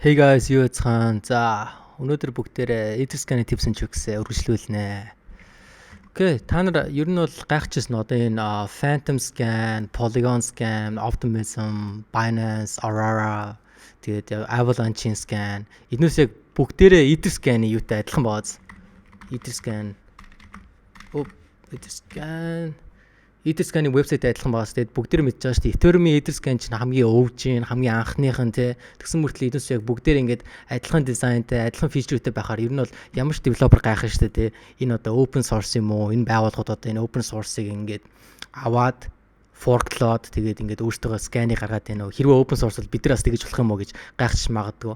Hey guys, юу яцхан. За, өнөөдөр бүгдээрээ Etherscan tips and tricks үргэлжлүүлнэ. Окей, та нар ер нь бол гайхчихсан одоо энэ Phantom Scan, Polygon Scan, Optimism, Binance, Aurora, тэгээд Avalanche Scan эднээс яг бүгдээрээ Etherscan-ийн юутай адилхан бааз. Etherscan Etherscan-ийн вебсайт адилхан байгаас тэгээд бүгдээр мэдж байгаа шүү дээ. Ethereum-ийн Etherscan чинь хамгийн өвжин, хамгийн анхныхан те. Тэгсэн мөртлөө эднээс яг бүгдээр ингээд адилхан дизайнтай, адилхан фичертэй байхаар ер нь бол ямар ч девелопер гайхах шүү дээ те. Энэ одоо open source юм уу? Энэ байгууллагууд одоо энэ open source-ыг ингээд аваад forklоод тэгээд ингээд өөртөө сканыг гаргаад байна уу? Хэрвээ open source бол бид нар бас тэгэж болох юм уу гэж гайхчих магадгүй.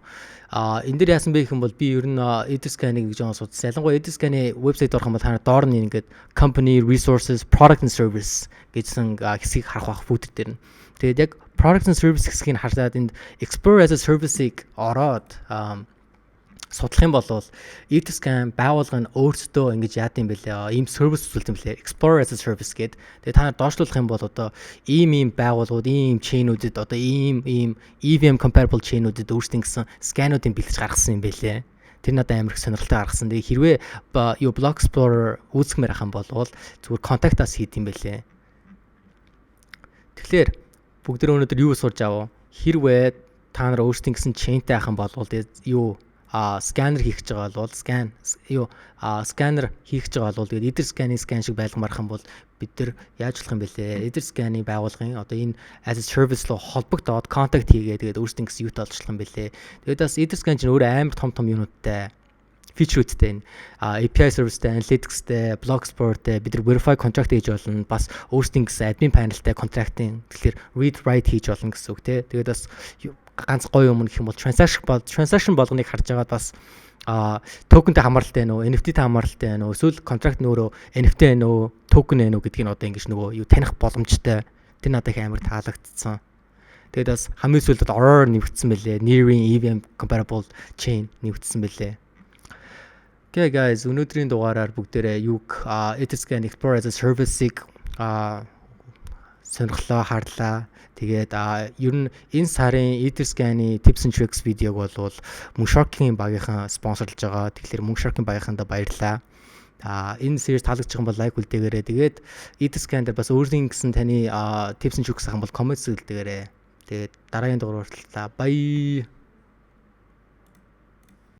Энэ дээр яасан бэ гэх юм бол би ер нь Etherscan-ыг гэж судалсан. Ялангуяа Etherscan-ы вебсайт орох юм бол та доор нь ингээд company, resources, product and service гэсэн хэсгийг харах бах бүгд дээр нь. Тэгээд яг product and service хэсгийг хараад энд explore as a service-ийг ороод судлах юм бол Etherscan байгуулга нь өөрсдөө ингэж яад юм бэлээ. Ийм сервис үзүүлдэг юм бэлээ. Explore as a service гэдэг. Тэгээ та нар доошлуулах юм бол одоо ийм байгууллагууд, ийм чейнүүдэд одоо ийм EVM compatible чейнүүдэд өөрсдийн гэсэн скануудын бэлдэж гаргасан юм бэлээ. Тэр надад амар их сонирхолтой гаргасан. Тэгээ хэрвээ юу Block Explorer үүсгэмээр ах юм бол зүгээр контактаас хийд юм бэлээ. Тэгэхээр бүгд өнөөдөр юу сурж авав? Хэрвээ та нар өөрсдийн гэсэн чейнтэй ах юм бол юу сканер хийх гэж байгаа бол сканер хийх гэж байгаа бол тэгээд Etherscan-ийн скан шиг байлгамарх юм бол бид нар яаж болох юм бэлээ? Etherscan-ийн байгууллагын одоо энэ as a service руу холбогдоод контакт хийгээд тэгээд өөрсдийн гэсэн юутай олжлох юм бэлээ. Тэгээд бас Etherscan чинь өөрөө амар том юунуудтай фичрүүдтэй API serviceтэй, analyticsтэй, block explorer-тэй бид нар verify contract хийж болно. Бас өөрсдийн гэсэн admin panel-тэй contract-ийн тэгэхээр read write хийж болно гэсэн үг тий. Тэгээд бас ганц гоё юм гэх юм бол transaction болгоныг харж байгаад бас токентэй хамааралтай байна уу, NFT-тэй хамааралтай байна уу, эсвэл контракт нөөрөө NFT байна уу, токен байна уу гэдгийг нь одоо ингэж нөгөө юу таних боломжтой. Тэр надад их амар таалагдсан. Тэгээд бас хамгийн сүүлд Aurora нэвтсэн байлээ. Nearing EVM compatible chain нэвтсэн байлээ. Okay guys, өнөөдрийн дугаараар бүгдээрээ юг Etherscan Explorer as a Service-ийг сонирхлоо, харлаа. Тэгээд ер нь энэ сарын Etherscan-ийн Tips and Tricks видеог бол Moonshark-ийн багийнхан спонсорлж байгаа. Тэгэхээр Moonshark-ийн багийнхандаа баярлалаа. Энэ series таалагдчих юм бол лайк үлдээгээрэй. Тэгээд Etherscan дээр бас өөрийн гэсэн таны Tips and Tricks ах юм бол коммент зүйлдээгээрэй. Тэгээд дараагийн дугаар хүртэл бай.